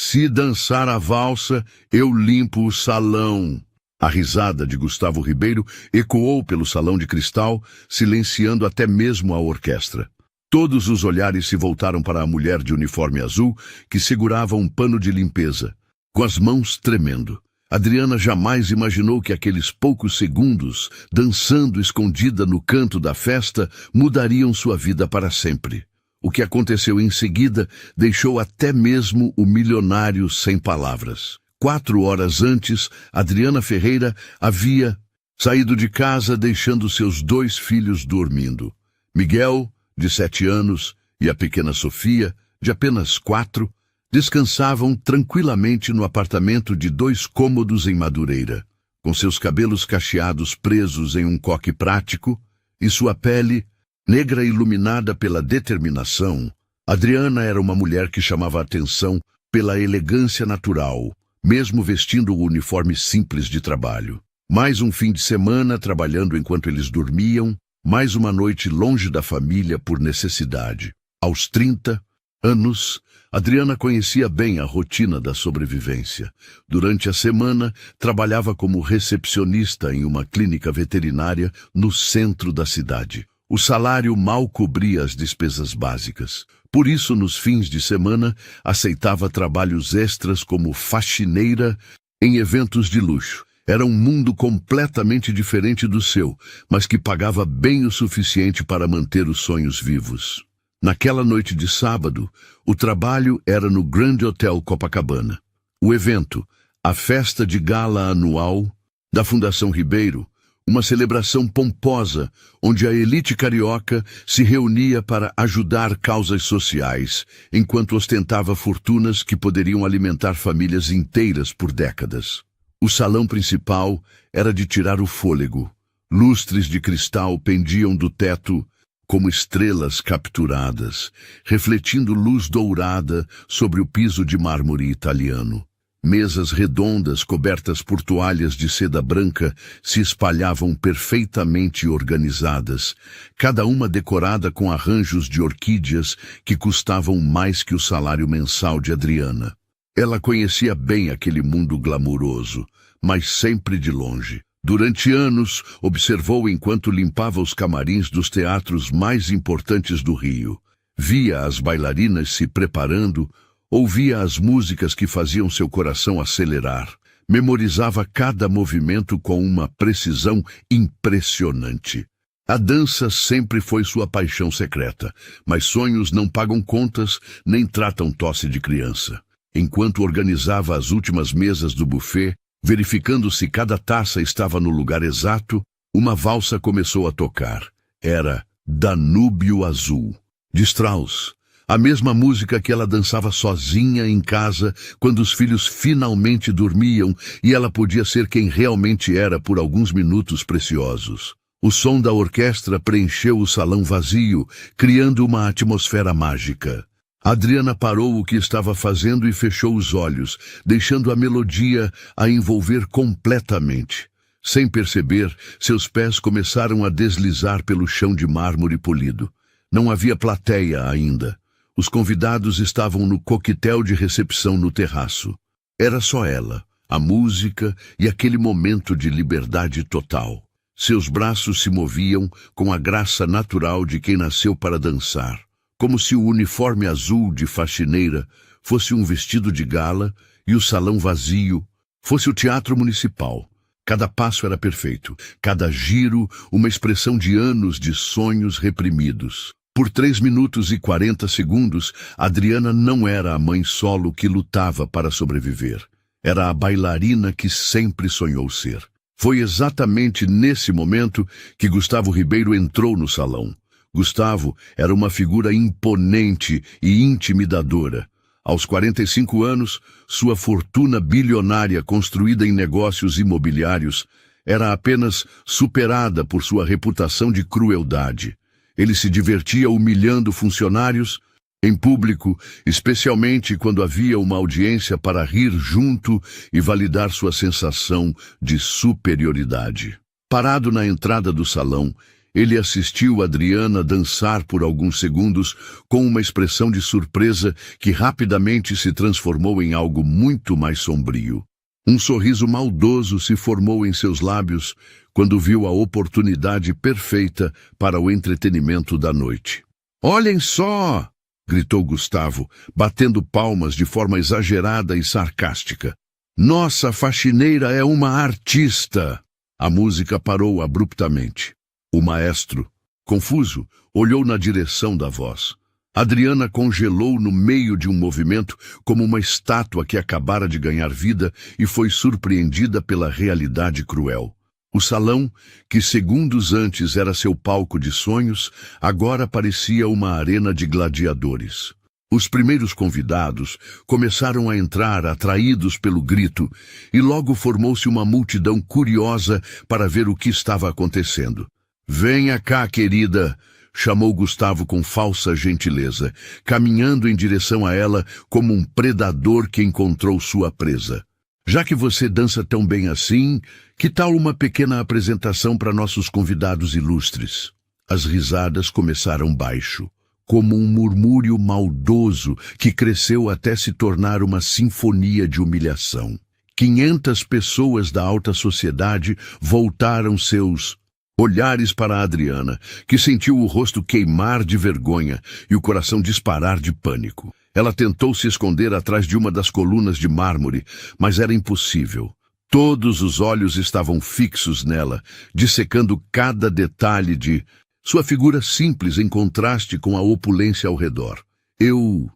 Se dançar a valsa, eu limpo o salão. A risada de Gustavo Ribeiro ecoou pelo salão de cristal, silenciando até mesmo a orquestra. Todos os olhares se voltaram para a mulher de uniforme azul, que segurava um pano de limpeza, com as mãos tremendo. Adriana jamais imaginou que aqueles poucos segundos, dançando escondida no canto da festa, mudariam sua vida para sempre. O que aconteceu em seguida deixou até mesmo o milionário sem palavras. 4 horas antes, Adriana Ferreira havia saído de casa deixando seus 2 filhos dormindo. Miguel, de 7 anos, e a pequena Sofia, de apenas 4, descansavam tranquilamente no apartamento de 2 cômodos em Madureira, com seus cabelos cacheados presos em um coque prático e sua pele, negra iluminada pela determinação. Adriana era uma mulher que chamava a atenção pela elegância natural, mesmo vestindo o uniforme simples de trabalho. Mais um fim de semana trabalhando enquanto eles dormiam, mais uma noite longe da família por necessidade. Aos 30 anos, Adriana conhecia bem a rotina da sobrevivência. Durante a semana, trabalhava como recepcionista em uma clínica veterinária no centro da cidade. O salário mal cobria as despesas básicas. Por isso, nos fins de semana, aceitava trabalhos extras como faxineira em eventos de luxo. Era um mundo completamente diferente do seu, mas que pagava bem o suficiente para manter os sonhos vivos. Naquela noite de sábado, o trabalho era no Grand Hotel Copacabana. O evento, a festa de gala anual da Fundação Ribeiro, uma celebração pomposa onde a elite carioca se reunia para ajudar causas sociais, enquanto ostentava fortunas que poderiam alimentar famílias inteiras por décadas. O salão principal era de tirar o fôlego. Lustres de cristal pendiam do teto como estrelas capturadas, refletindo luz dourada sobre o piso de mármore italiano. Mesas redondas cobertas por toalhas de seda branca se espalhavam perfeitamente organizadas, cada uma decorada com arranjos de orquídeas que custavam mais que o salário mensal de Adriana. Ela conhecia bem aquele mundo glamuroso, mas sempre de longe. Durante anos, observou enquanto limpava os camarins dos teatros mais importantes do Rio. Via as bailarinas se preparando, ouvia as músicas que faziam seu coração acelerar. Memorizava cada movimento com uma precisão impressionante. A dança sempre foi sua paixão secreta, mas sonhos não pagam contas nem tratam tosse de criança. Enquanto organizava as últimas mesas do buffet, verificando se cada taça estava no lugar exato, uma valsa começou a tocar. Era Danúbio Azul, de Strauss. A mesma música que ela dançava sozinha em casa quando os filhos finalmente dormiam e ela podia ser quem realmente era por alguns minutos preciosos. O som da orquestra preencheu o salão vazio, criando uma atmosfera mágica. Adriana parou o que estava fazendo e fechou os olhos, deixando a melodia a envolver completamente. Sem perceber, seus pés começaram a deslizar pelo chão de mármore polido. Não havia plateia ainda. Os convidados estavam no coquetel de recepção no terraço. Era só ela, a música e aquele momento de liberdade total. Seus braços se moviam com a graça natural de quem nasceu para dançar. Como se o uniforme azul de faxineira fosse um vestido de gala e o salão vazio fosse o teatro municipal. Cada passo era perfeito, cada giro uma expressão de anos de sonhos reprimidos. Por 3 minutos e 40 segundos, Adriana não era a mãe solo que lutava para sobreviver. Era a bailarina que sempre sonhou ser. Foi exatamente nesse momento que Gustavo Ribeiro entrou no salão. Gustavo era uma figura imponente e intimidadora. Aos 45 anos, sua fortuna bilionária construída em negócios imobiliários era apenas superada por sua reputação de crueldade. Ele se divertia humilhando funcionários em público, especialmente quando havia uma audiência para rir junto e validar sua sensação de superioridade. Parado na entrada do salão, Ele assistiu Adriana dançar por alguns segundos com uma expressão de surpresa que rapidamente se transformou em algo muito mais sombrio. Um sorriso maldoso se formou em seus lábios quando viu a oportunidade perfeita para o entretenimento da noite. "Olhem só!" gritou Gustavo, batendo palmas de forma exagerada e sarcástica. "Nossa faxineira é uma artista!" A música parou abruptamente. O maestro, confuso, olhou na direção da voz. Adriana congelou no meio de um movimento como uma estátua que acabara de ganhar vida e foi surpreendida pela realidade cruel. O salão, que segundos antes era seu palco de sonhos, agora parecia uma arena de gladiadores. Os primeiros convidados começaram a entrar atraídos pelo grito e logo formou-se uma multidão curiosa para ver o que estava acontecendo. "Venha cá, querida", chamou Gustavo com falsa gentileza, caminhando em direção a ela como um predador que encontrou sua presa. "Já que você dança tão bem assim, que tal uma pequena apresentação para nossos convidados ilustres?" As risadas começaram baixo, como um murmúrio maldoso que cresceu até se tornar uma sinfonia de humilhação. 500 pessoas da alta sociedade voltaram seus olhares para Adriana, que sentiu o rosto queimar de vergonha e o coração disparar de pânico. Ela tentou se esconder atrás de uma das colunas de mármore, mas era impossível. Todos os olhos estavam fixos nela, dissecando cada detalhe de sua figura simples em contraste com a opulência ao redor. Eu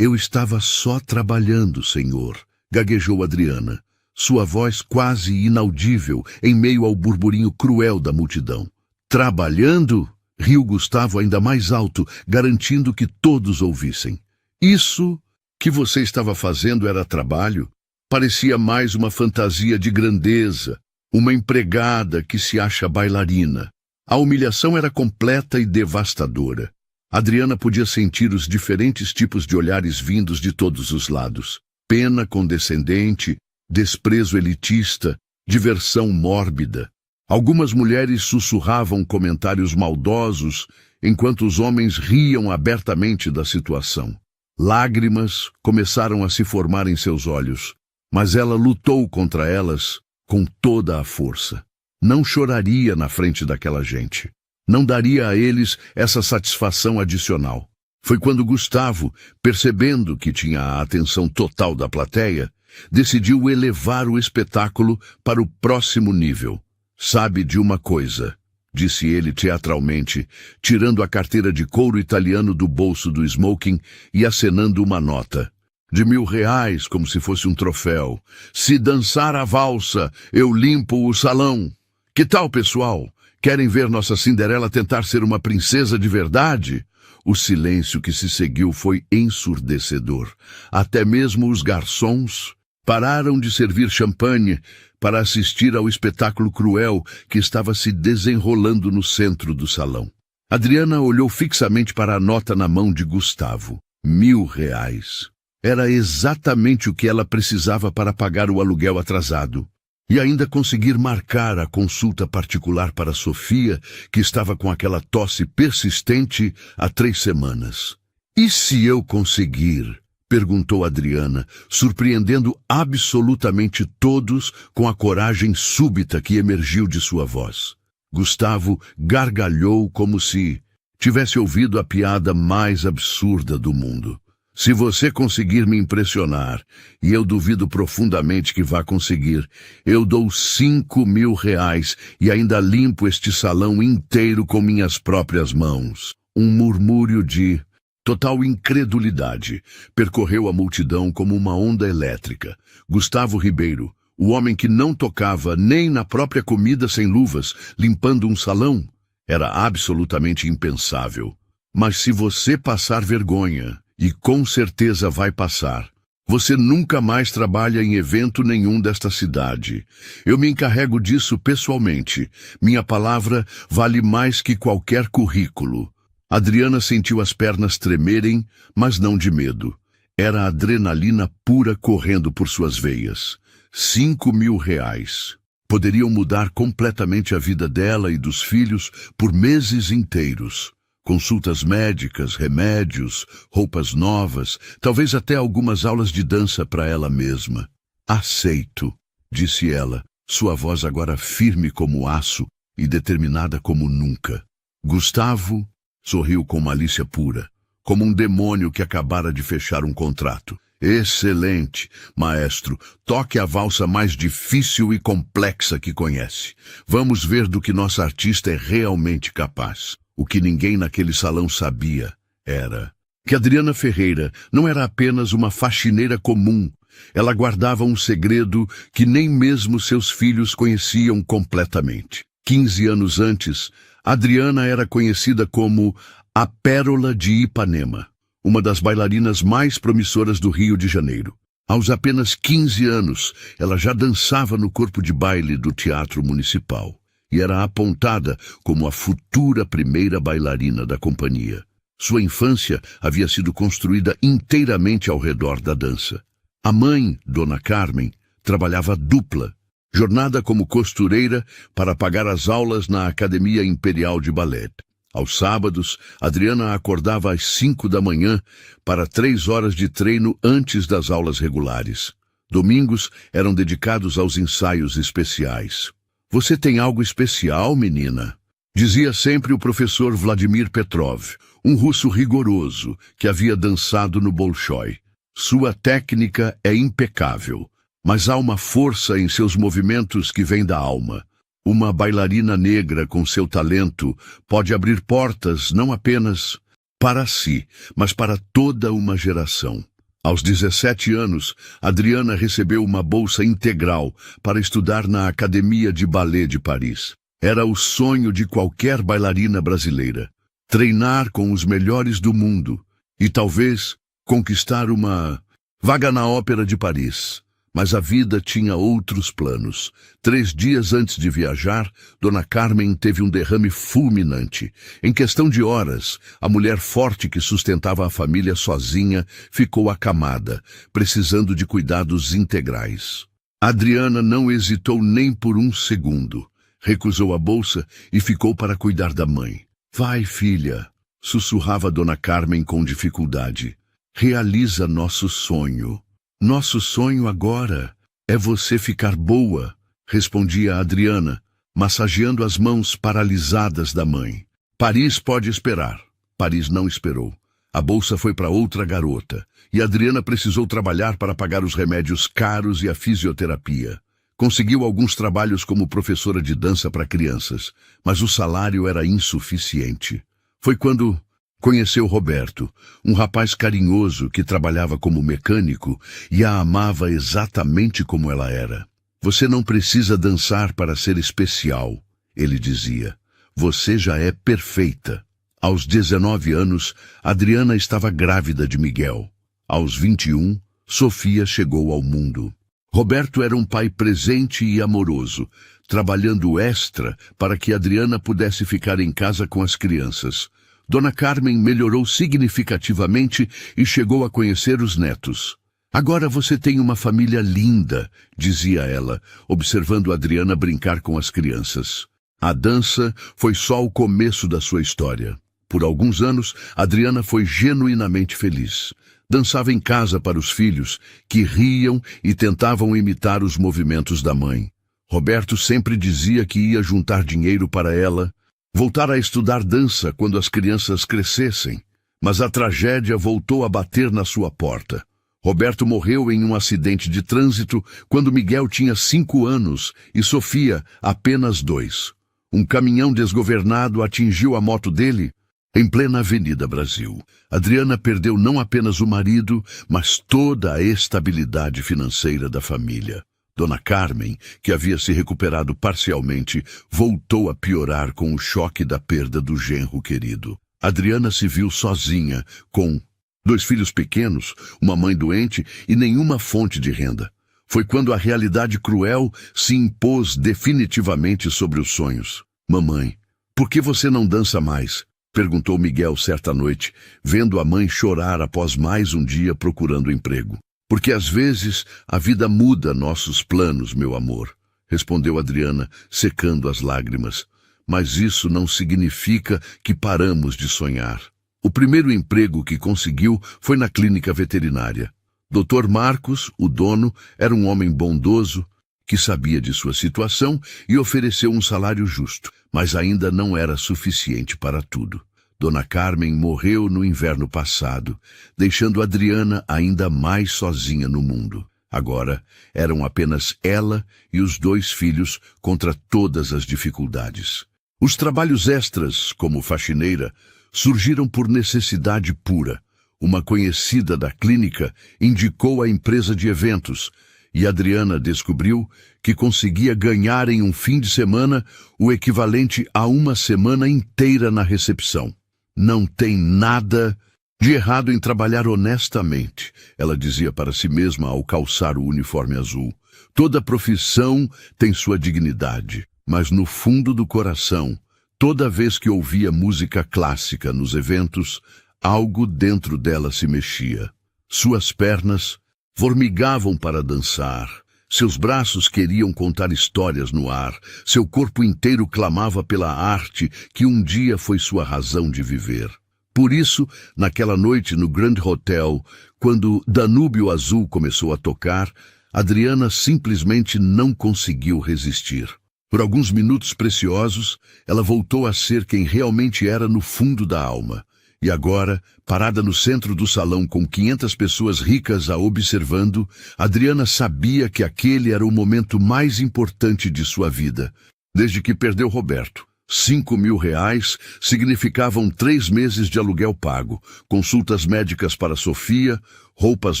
estava só trabalhando, senhor", gaguejou Adriana, sua voz quase inaudível em meio ao burburinho cruel da multidão. "Trabalhando?" riu Gustavo ainda mais alto, garantindo que todos ouvissem. "Isso que você estava fazendo era trabalho? Parecia mais uma fantasia de grandeza, uma empregada que se acha bailarina." A humilhação era completa e devastadora. Adriana podia sentir os diferentes tipos de olhares vindos de todos os lados. Pena condescendente, desprezo elitista, diversão mórbida. Algumas mulheres sussurravam comentários maldosos, enquanto os homens riam abertamente da situação. Lágrimas começaram a se formar em seus olhos, mas ela lutou contra elas com toda a força. Não choraria na frente daquela gente. Não daria a eles essa satisfação adicional. Foi quando Gustavo, percebendo que tinha a atenção total da plateia, decidiu elevar o espetáculo para o próximo nível. "Sabe de uma coisa", disse ele teatralmente, tirando a carteira de couro italiano do bolso do smoking e acenando uma nota. "de R$1.000, como se fosse um troféu. Se dançar a valsa, eu limpo o salão. Que tal, pessoal? Querem ver nossa Cinderela tentar ser uma princesa de verdade?" O silêncio que se seguiu foi ensurdecedor. Até mesmo os garçons pararam de servir champanhe para assistir ao espetáculo cruel que estava se desenrolando no centro do salão. Adriana olhou fixamente para a nota na mão de Gustavo. R$1.000. Era exatamente o que ela precisava para pagar o aluguel atrasado. E ainda conseguir marcar a consulta particular para Sofia, que estava com aquela tosse persistente há 3 semanas. "E se eu conseguir?" perguntou Adriana, surpreendendo absolutamente todos com a coragem súbita que emergiu de sua voz. Gustavo gargalhou como se tivesse ouvido a piada mais absurda do mundo. "Se você conseguir me impressionar, e eu duvido profundamente que vá conseguir, eu dou R$5.000 e ainda limpo este salão inteiro com minhas próprias mãos." Um murmúrio de total incredulidade percorreu a multidão como uma onda elétrica. Gustavo Ribeiro, o homem que não tocava nem na própria comida sem luvas, limpando um salão, era absolutamente impensável. "Mas se você passar vergonha, e com certeza vai passar, você nunca mais trabalha em evento nenhum desta cidade. Eu me encarrego disso pessoalmente. Minha palavra vale mais que qualquer currículo." Adriana sentiu as pernas tremerem, mas não de medo. Era adrenalina pura correndo por suas veias. R$5.000. Poderiam mudar completamente a vida dela e dos filhos por meses inteiros. Consultas médicas, remédios, roupas novas, talvez até algumas aulas de dança para ela mesma. Aceito, disse ela, sua voz agora firme como aço e determinada como nunca. Gustavo sorriu com malícia pura, como um demônio que acabara de fechar um contrato. Excelente, maestro. Toque a valsa mais difícil e complexa que conhece. Vamos ver do que nossa artista é realmente capaz. O que ninguém naquele salão sabia era que Adriana Ferreira não era apenas uma faxineira comum. Ela guardava um segredo que nem mesmo seus filhos conheciam completamente. 15 anos antes, Adriana era conhecida como a Pérola de Ipanema, uma das bailarinas mais promissoras do Rio de Janeiro. Aos apenas 15 anos, ela já dançava no corpo de baile do Teatro Municipal e era apontada como a futura primeira bailarina da companhia. Sua infância havia sido construída inteiramente ao redor da dança. A mãe, Dona Carmen, trabalhava dupla, jornada como costureira para pagar as aulas na Academia Imperial de Ballet. Aos sábados, Adriana acordava às 5 da manhã para 3 horas de treino antes das aulas regulares. Domingos eram dedicados aos ensaios especiais. Você tem algo especial, menina? Dizia sempre o professor Vladimir Petrov, um russo rigoroso que havia dançado no Bolshoi. Sua técnica é impecável, mas há uma força em seus movimentos que vem da alma. Uma bailarina negra com seu talento pode abrir portas não apenas para si, mas para toda uma geração. Aos 17 anos, Adriana recebeu uma bolsa integral para estudar na Academia de Ballet de Paris. Era o sonho de qualquer bailarina brasileira, treinar com os melhores do mundo e talvez conquistar uma vaga na Ópera de Paris. Mas a vida tinha outros planos. 3 dias antes de viajar, Dona Carmen teve um derrame fulminante. Em questão de horas, a mulher forte que sustentava a família sozinha ficou acamada, precisando de cuidados integrais. Adriana não hesitou nem por um segundo. Recusou a bolsa e ficou para cuidar da mãe. Vai, filha, sussurrava Dona Carmen com dificuldade. Realiza nosso sonho. Nosso sonho agora é você ficar boa, respondia Adriana, massageando as mãos paralisadas da mãe. Paris pode esperar. Paris não esperou. A bolsa foi para outra garota, e Adriana precisou trabalhar para pagar os remédios caros e a fisioterapia. Conseguiu alguns trabalhos como professora de dança para crianças, mas o salário era insuficiente. Foi quando conheceu Roberto, um rapaz carinhoso que trabalhava como mecânico e a amava exatamente como ela era. Você não precisa dançar para ser especial, ele dizia. Você já é perfeita. Aos 19 anos, Adriana estava grávida de Miguel. Aos 21, Sofia chegou ao mundo. Roberto era um pai presente e amoroso, trabalhando extra para que Adriana pudesse ficar em casa com as crianças. Dona Carmen melhorou significativamente e chegou a conhecer os netos. Agora você tem uma família linda, dizia ela, observando Adriana brincar com as crianças. A dança foi só o começo da sua história. Por alguns anos, Adriana foi genuinamente feliz. Dançava em casa para os filhos, que riam e tentavam imitar os movimentos da mãe. Roberto sempre dizia que ia juntar dinheiro para ela voltar a estudar dança quando as crianças crescessem, mas a tragédia voltou a bater na sua porta. Roberto morreu em um acidente de trânsito quando Miguel tinha 5 anos e Sofia apenas 2. Um caminhão desgovernado atingiu a moto dele em plena Avenida Brasil. Adriana perdeu não apenas o marido, mas toda a estabilidade financeira da família. Dona Carmen, que havia se recuperado parcialmente, voltou a piorar com o choque da perda do genro querido. Adriana se viu sozinha, com 2 filhos pequenos, uma mãe doente e nenhuma fonte de renda. Foi quando a realidade cruel se impôs definitivamente sobre os sonhos. Mamãe, por que você não dança mais? Perguntou Miguel certa noite, vendo a mãe chorar após mais um dia procurando emprego. Porque às vezes a vida muda nossos planos, meu amor, respondeu Adriana, secando as lágrimas. Mas isso não significa que paramos de sonhar. O primeiro emprego que conseguiu foi na clínica veterinária. Dr. Marcos, o dono, era um homem bondoso, que sabia de sua situação e ofereceu um salário justo, mas ainda não era suficiente para tudo. Dona Carmen morreu no inverno passado, deixando Adriana ainda mais sozinha no mundo. Agora, eram apenas ela e os 2 filhos contra todas as dificuldades. Os trabalhos extras, como faxineira, surgiram por necessidade pura. Uma conhecida da clínica indicou a empresa de eventos, e Adriana descobriu que conseguia ganhar em um fim de semana o equivalente a uma semana inteira na recepção. Não tem nada de errado em trabalhar honestamente, ela dizia para si mesma ao calçar o uniforme azul. Toda profissão tem sua dignidade, mas no fundo do coração, toda vez que ouvia música clássica nos eventos, algo dentro dela se mexia. Suas pernas formigavam para dançar, seus braços queriam contar histórias no ar, seu corpo inteiro clamava pela arte que um dia foi sua razão de viver. Por isso, naquela noite no Grand Hotel, quando Danúbio Azul começou a tocar, Adriana simplesmente não conseguiu resistir. Por alguns minutos preciosos, ela voltou a ser quem realmente era no fundo da alma. E agora, parada no centro do salão com 500 pessoas ricas a observando, Adriana sabia que aquele era o momento mais importante de sua vida, desde que perdeu Roberto. 5.000 reais significavam 3 meses de aluguel pago, consultas médicas para Sofia, roupas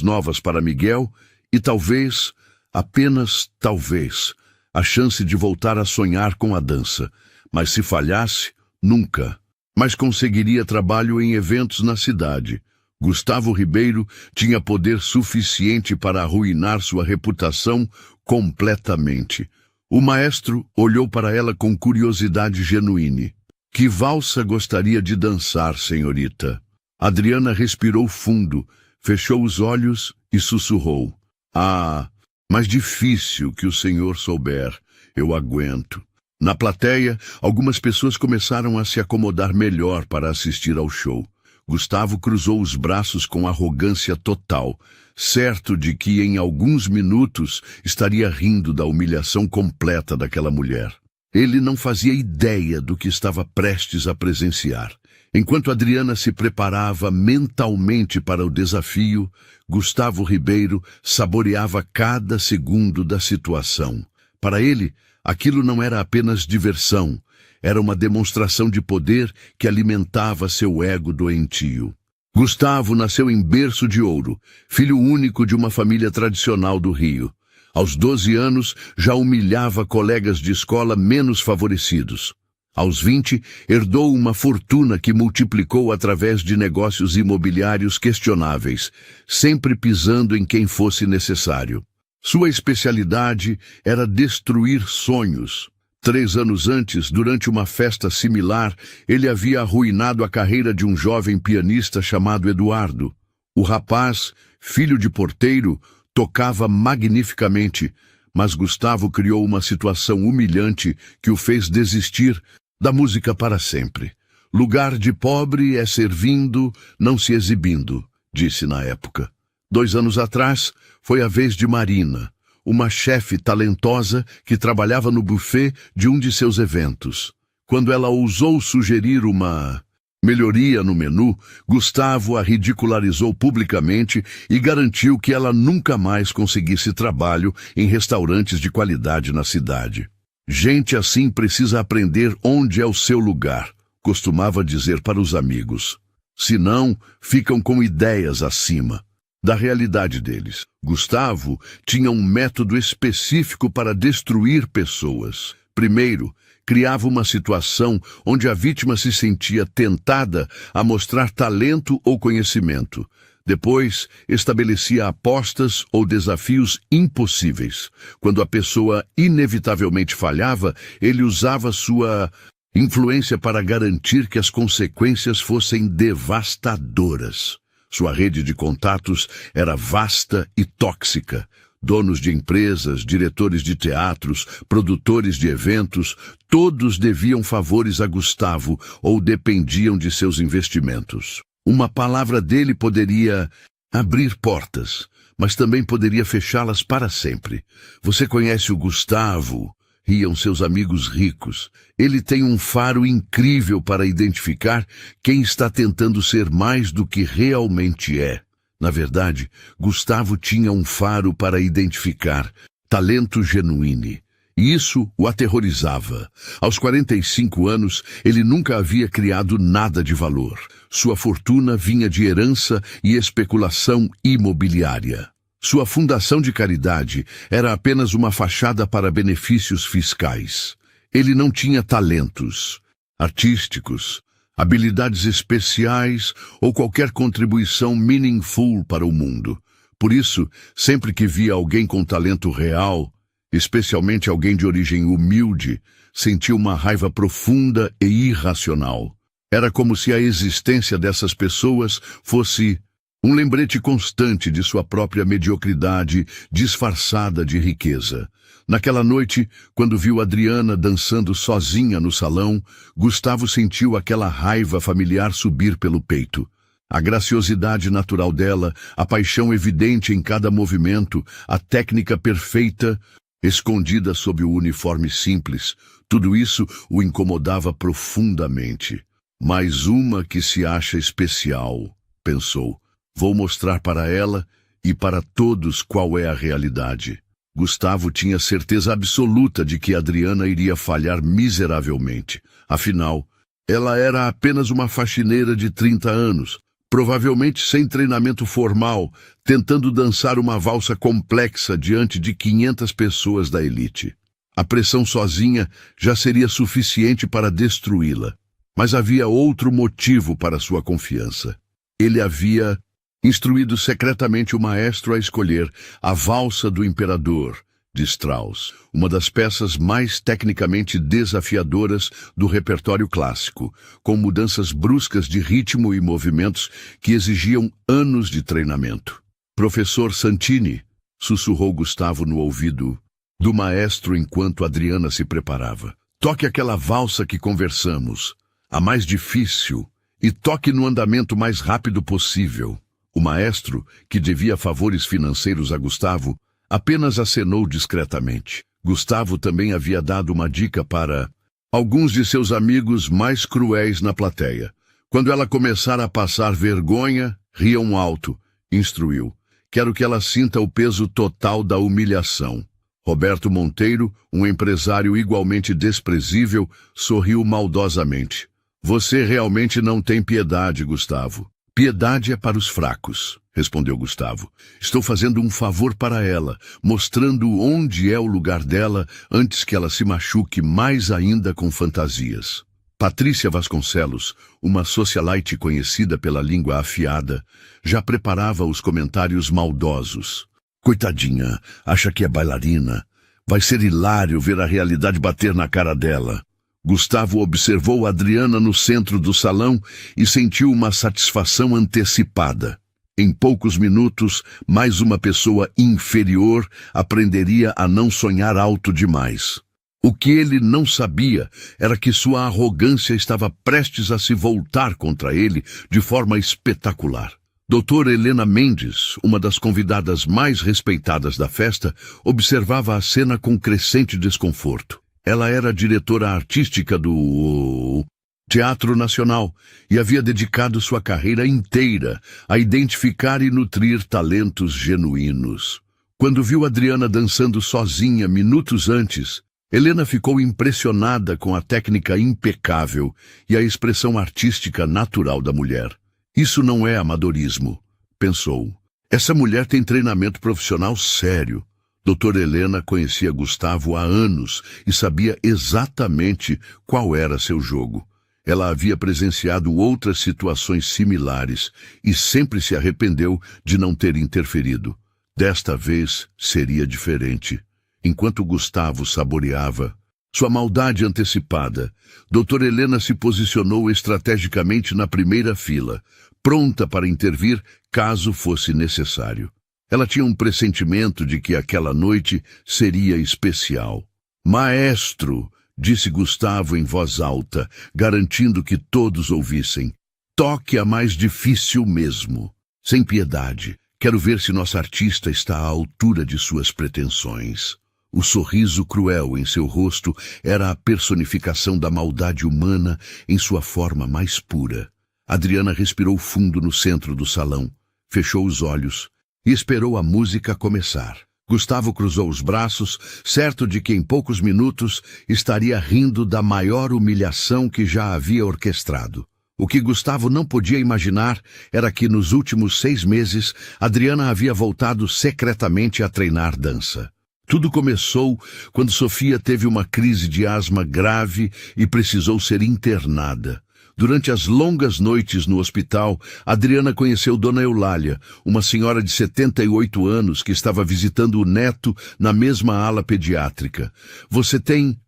novas para Miguel e talvez, apenas talvez, a chance de voltar a sonhar com a dança. Mas se falhasse, nunca. Mas conseguiria trabalho em eventos na cidade. Gustavo Ribeiro tinha poder suficiente para arruinar sua reputação completamente. O maestro olhou para ela com curiosidade genuína. Que valsa gostaria de dançar, senhorita? Adriana respirou fundo, fechou os olhos e sussurrou. Ah, mas difícil que o senhor souber. Eu aguento. Na plateia, algumas pessoas começaram a se acomodar melhor para assistir ao show. Gustavo cruzou os braços com arrogância total, certo de que em alguns minutos estaria rindo da humilhação completa daquela mulher. Ele não fazia ideia do que estava prestes a presenciar. Enquanto Adriana se preparava mentalmente para o desafio, Gustavo Ribeiro saboreava cada segundo da situação. Para ele, aquilo não era apenas diversão, era uma demonstração de poder que alimentava seu ego doentio. Gustavo nasceu em berço de ouro, filho único de uma família tradicional do Rio. Aos 12 anos, já humilhava colegas de escola menos favorecidos. Aos 20, herdou uma fortuna que multiplicou através de negócios imobiliários questionáveis, sempre pisando em quem fosse necessário. Sua especialidade era destruir sonhos. 3 anos antes, durante uma festa similar, ele havia arruinado a carreira de um jovem pianista chamado Eduardo. O rapaz, filho de porteiro, tocava magnificamente, mas Gustavo criou uma situação humilhante que o fez desistir da música para sempre. Lugar de pobre é servindo, não se exibindo, disse na época. 2 anos atrás, foi a vez de Marina, uma chefe talentosa que trabalhava no buffet de um de seus eventos. Quando ela ousou sugerir uma melhoria no menu, Gustavo a ridicularizou publicamente e garantiu que ela nunca mais conseguisse trabalho em restaurantes de qualidade na cidade. Gente assim precisa aprender onde é o seu lugar, costumava dizer para os amigos. Senão, ficam com ideias acima da realidade deles. Gustavo tinha um método específico para destruir pessoas. Primeiro, criava uma situação onde a vítima se sentia tentada a mostrar talento ou conhecimento. Depois, estabelecia apostas ou desafios impossíveis. Quando a pessoa inevitavelmente falhava, ele usava sua influência para garantir que as consequências fossem devastadoras. Sua rede de contatos era vasta e tóxica. Donos de empresas, diretores de teatros, produtores de eventos, todos deviam favores a Gustavo ou dependiam de seus investimentos. Uma palavra dele poderia abrir portas, mas também poderia fechá-las para sempre. Você conhece o Gustavo? Riam seus amigos ricos. Ele tem um faro incrível para identificar quem está tentando ser mais do que realmente é. Na verdade, Gustavo tinha um faro para identificar talento genuíno. E isso o aterrorizava. Aos 45 anos, ele nunca havia criado nada de valor. Sua fortuna vinha de herança e especulação imobiliária. Sua fundação de caridade era apenas uma fachada para benefícios fiscais. Ele não tinha talentos artísticos, habilidades especiais ou qualquer contribuição meaningful para o mundo. Por isso, sempre que via alguém com talento real, especialmente alguém de origem humilde, sentia uma raiva profunda e irracional. Era como se a existência dessas pessoas fosse um lembrete constante de sua própria mediocridade disfarçada de riqueza. Naquela noite, quando viu Adriana dançando sozinha no salão, Gustavo sentiu aquela raiva familiar subir pelo peito. A graciosidade natural dela, a paixão evidente em cada movimento, a técnica perfeita, escondida sob o uniforme simples, tudo isso o incomodava profundamente. Mais uma que se acha especial, pensou. Vou mostrar para ela e para todos qual é a realidade. Gustavo tinha certeza absoluta de que Adriana iria falhar miseravelmente. Afinal, ela era apenas uma faxineira de 30 anos, provavelmente sem treinamento formal, tentando dançar uma valsa complexa diante de 500 pessoas da elite. A pressão sozinha já seria suficiente para destruí-la. Mas havia outro motivo para sua confiança. Ele havia instruído secretamente o maestro a escolher a Valsa do Imperador, de Strauss, uma das peças mais tecnicamente desafiadoras do repertório clássico, com mudanças bruscas de ritmo e movimentos que exigiam anos de treinamento. Professor Santini, sussurrou Gustavo no ouvido do maestro enquanto Adriana se preparava. Toque aquela valsa que conversamos, a mais difícil, e toque no andamento mais rápido possível. O maestro, que devia favores financeiros a Gustavo, apenas acenou discretamente. Gustavo também havia dado uma dica para alguns de seus amigos mais cruéis na plateia. Quando ela começar a passar vergonha, riam alto, instruiu. Quero que ela sinta o peso total da humilhação. Roberto Monteiro, um empresário igualmente desprezível, sorriu maldosamente. Você realmente não tem piedade, Gustavo. Piedade é para os fracos, respondeu Gustavo. Estou fazendo um favor para ela, mostrando onde é o lugar dela antes que ela se machuque mais ainda com fantasias. Patrícia Vasconcelos, uma socialite conhecida pela língua afiada, já preparava os comentários maldosos. Coitadinha, acha que é bailarina. Vai ser hilário ver a realidade bater na cara dela. Gustavo observou Adriana no centro do salão e sentiu uma satisfação antecipada. Em poucos minutos, mais uma pessoa inferior aprenderia a não sonhar alto demais. O que ele não sabia era que sua arrogância estava prestes a se voltar contra ele de forma espetacular. Doutora Helena Mendes, uma das convidadas mais respeitadas da festa, observava a cena com crescente desconforto. Ela era diretora artística do Teatro Nacional e havia dedicado sua carreira inteira a identificar e nutrir talentos genuínos. Quando viu Adriana dançando sozinha minutos antes, Helena ficou impressionada com a técnica impecável e a expressão artística natural da mulher. Isso não é amadorismo, pensou. Essa mulher tem treinamento profissional sério. Doutora Helena conhecia Gustavo há anos e sabia exatamente qual era seu jogo. Ela havia presenciado outras situações similares e sempre se arrependeu de não ter interferido. Desta vez seria diferente. Enquanto Gustavo saboreava sua maldade antecipada, doutora Helena se posicionou estrategicamente na primeira fila, pronta para intervir caso fosse necessário. Ela tinha um pressentimento de que aquela noite seria especial. Maestro, disse Gustavo em voz alta, garantindo que todos ouvissem. Toque a mais difícil mesmo. Sem piedade. Quero ver se nossa artista está à altura de suas pretensões. O sorriso cruel em seu rosto era a personificação da maldade humana em sua forma mais pura. Adriana respirou fundo no centro do salão, fechou os olhos e esperou a música começar. Gustavo cruzou os braços, certo de que em poucos minutos estaria rindo da maior humilhação que já havia orquestrado. O que Gustavo não podia imaginar era que nos últimos 6 meses Adriana havia voltado secretamente a treinar dança. Tudo começou quando Sofia teve uma crise de asma grave e precisou ser internada. Durante as longas noites no hospital, Adriana conheceu Dona Eulália, uma senhora de 78 anos que estava visitando o neto na mesma ala pediátrica. Você tem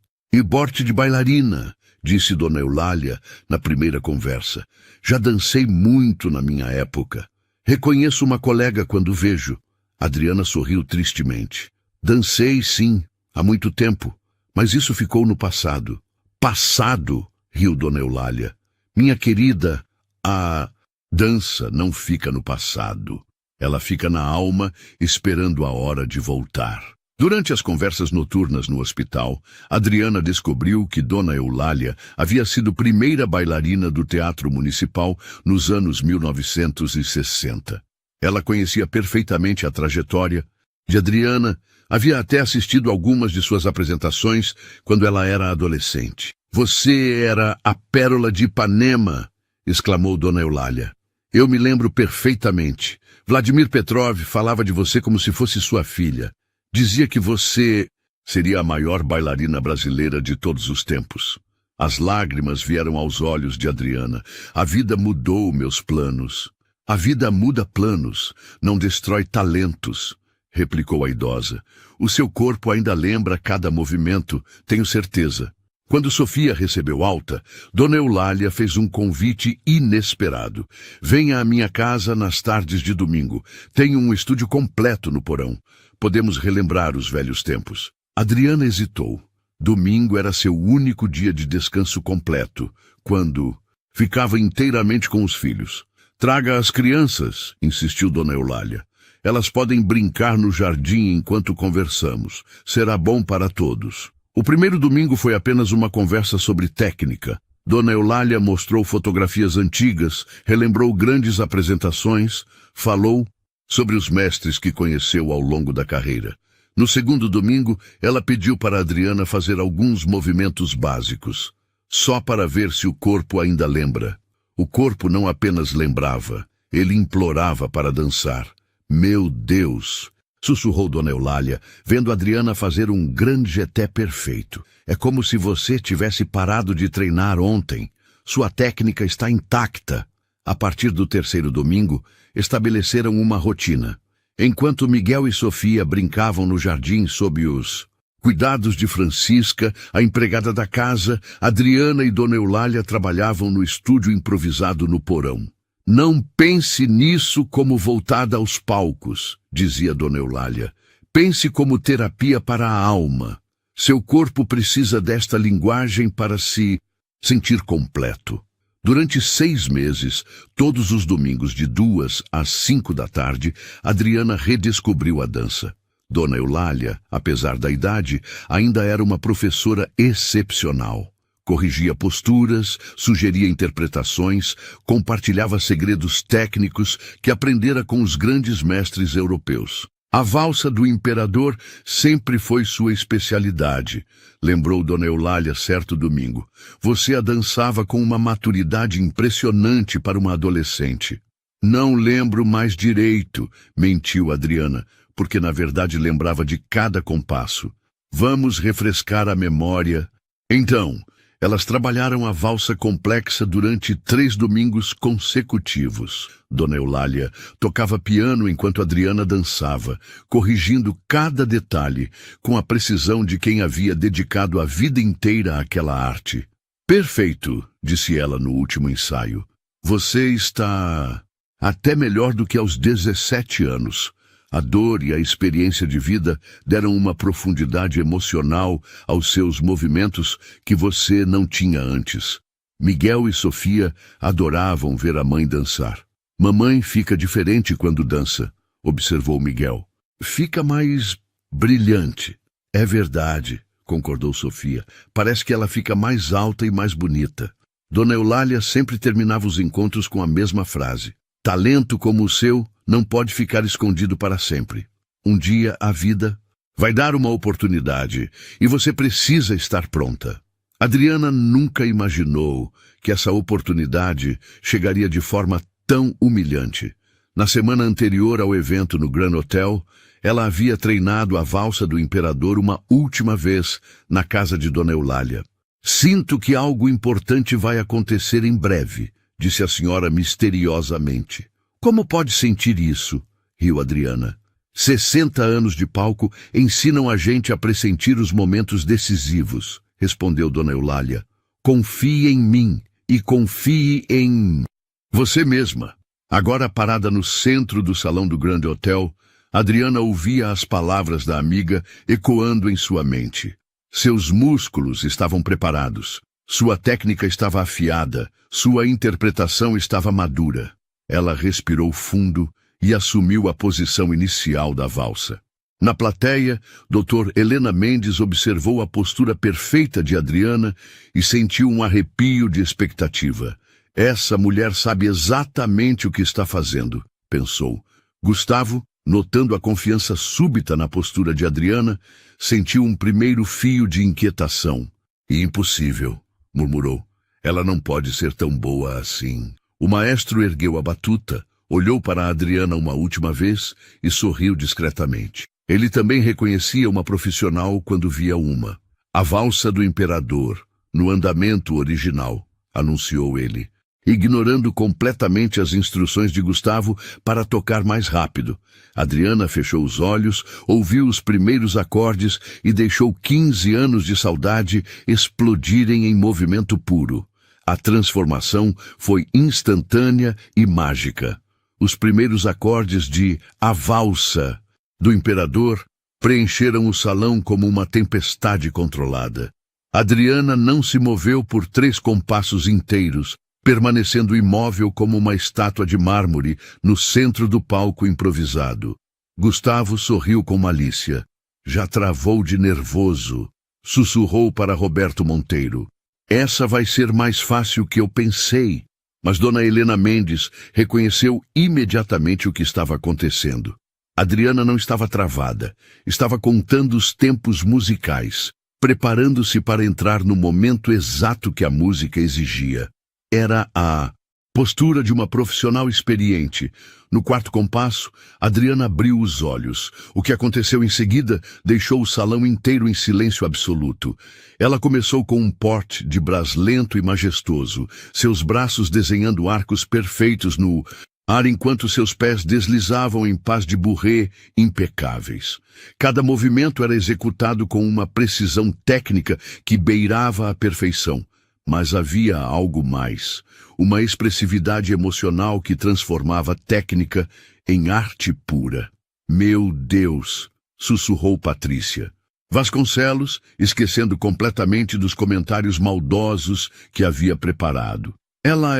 porte de bailarina, disse Dona Eulália na primeira conversa. Já dancei muito na minha época. Reconheço uma colega quando vejo. Adriana sorriu tristemente. Dancei, sim, há muito tempo, mas isso ficou no passado. Passado, riu Dona Eulália. Minha querida, a dança não fica no passado. Ela fica na alma, esperando a hora de voltar. Durante as conversas noturnas no hospital, Adriana descobriu que Dona Eulália havia sido primeira bailarina do Teatro Municipal nos anos 1960. Ela conhecia perfeitamente a trajetória de Adriana, havia até assistido algumas de suas apresentações quando ela era adolescente. Você era a pérola de Ipanema, exclamou Dona Eulália. Eu me lembro perfeitamente. Vladimir Petrov falava de você como se fosse sua filha. Dizia que você seria a maior bailarina brasileira de todos os tempos. As lágrimas vieram aos olhos de Adriana. A vida mudou meus planos. A vida muda planos, não destrói talentos, replicou a idosa. O seu corpo ainda lembra cada movimento, tenho certeza. Quando Sofia recebeu alta, Dona Eulália fez um convite inesperado. Venha à minha casa nas tardes de domingo. Tenho um estúdio completo no porão. Podemos relembrar os velhos tempos. Adriana hesitou. Domingo era seu único dia de descanso completo, quando ficava inteiramente com os filhos. Traga as crianças, insistiu Dona Eulália. Elas podem brincar no jardim enquanto conversamos. Será bom para todos. O primeiro domingo foi apenas uma conversa sobre técnica. Dona Eulália mostrou fotografias antigas, relembrou grandes apresentações, falou sobre os mestres que conheceu ao longo da carreira. No segundo domingo, ela pediu para Adriana fazer alguns movimentos básicos, só para ver se o corpo ainda lembra. O corpo não apenas lembrava, ele implorava para dançar. Meu Deus! Sussurrou Dona Eulália, vendo Adriana fazer um grande jeté perfeito. É como se você tivesse parado de treinar ontem. Sua técnica está intacta. A partir do terceiro domingo, estabeleceram uma rotina. Enquanto Miguel e Sofia brincavam no jardim sob os cuidados de Francisca, a empregada da casa, Adriana e Dona Eulália trabalhavam no estúdio improvisado no porão. Não pense nisso como voltada aos palcos, dizia Dona Eulália. Pense como terapia para a alma. Seu corpo precisa desta linguagem para se sentir completo. Durante 6 meses, todos os domingos de 2 às 5 da tarde, Adriana redescobriu a dança. Dona Eulália, apesar da idade, ainda era uma professora excepcional. Corrigia posturas, sugeria interpretações, compartilhava segredos técnicos que aprendera com os grandes mestres europeus. A valsa do imperador sempre foi sua especialidade, lembrou Dona Eulália certo domingo. Você a dançava com uma maturidade impressionante para uma adolescente. Não lembro mais direito, mentiu Adriana, porque na verdade lembrava de cada compasso. Vamos refrescar a memória. Então, elas trabalharam a valsa complexa durante 3 domingos consecutivos. Dona Eulália tocava piano enquanto Adriana dançava, corrigindo cada detalhe com a precisão de quem havia dedicado a vida inteira àquela arte. Perfeito, disse ela no último ensaio. Você está até melhor do que aos 17 anos. A dor e a experiência de vida deram uma profundidade emocional aos seus movimentos que você não tinha antes. Miguel e Sofia adoravam ver a mãe dançar. Mamãe fica diferente quando dança, observou Miguel. Fica mais brilhante. É verdade, concordou Sofia. Parece que ela fica mais alta e mais bonita. Dona Eulália sempre terminava os encontros com a mesma frase. Talento como o seu não pode ficar escondido para sempre. Um dia a vida vai dar uma oportunidade e você precisa estar pronta. Adriana nunca imaginou que essa oportunidade chegaria de forma tão humilhante. Na semana anterior ao evento no Grand Hotel, ela havia treinado a valsa do imperador uma última vez na casa de Dona Eulália. Sinto que algo importante vai acontecer em breve, disse a senhora misteriosamente. Como pode sentir isso? Riu Adriana. 60 anos de palco ensinam a gente a pressentir os momentos decisivos, respondeu Dona Eulália. Confie em mim e confie em você mesma. Agora parada no centro do salão do Grand Hotel, Adriana ouvia as palavras da amiga ecoando em sua mente. Seus músculos estavam preparados, sua técnica estava afiada, sua interpretação estava madura. Ela respirou fundo e assumiu a posição inicial da valsa. Na plateia, Dr. Helena Mendes observou a postura perfeita de Adriana e sentiu um arrepio de expectativa. Essa mulher sabe exatamente o que está fazendo, pensou. Gustavo, notando a confiança súbita na postura de Adriana, sentiu um primeiro fio de inquietação. Impossível, murmurou. Ela não pode ser tão boa assim. O maestro ergueu a batuta, olhou para Adriana uma última vez e sorriu discretamente. Ele também reconhecia uma profissional quando via uma. A valsa do imperador, no andamento original, anunciou ele, ignorando completamente as instruções de Gustavo para tocar mais rápido. Adriana fechou os olhos, ouviu os primeiros acordes e deixou 15 anos de saudade explodirem em movimento puro. A transformação foi instantânea e mágica. Os primeiros acordes de A Valsa do Imperador preencheram o salão como uma tempestade controlada. Adriana não se moveu por 3 compassos inteiros, permanecendo imóvel como uma estátua de mármore no centro do palco improvisado. Gustavo sorriu com malícia. Já travou de nervoso, sussurrou para Roberto Monteiro. Essa vai ser mais fácil que eu pensei. Mas Dona Helena Mendes reconheceu imediatamente o que estava acontecendo. Adriana não estava travada, estava contando os tempos musicais, preparando-se para entrar no momento exato que a música exigia. Era a postura de uma profissional experiente. No 4º compasso, Adriana abriu os olhos. O que aconteceu em seguida deixou o salão inteiro em silêncio absoluto. Ela começou com um porte de brás lento e majestoso, seus braços desenhando arcos perfeitos no ar enquanto seus pés deslizavam em pas de bourrée impecáveis. Cada movimento era executado com uma precisão técnica que beirava a perfeição. Mas havia algo mais, uma expressividade emocional que transformava técnica em arte pura. Meu Deus, sussurrou Patrícia. Vasconcelos, esquecendo completamente dos comentários maldosos que havia preparado. Ela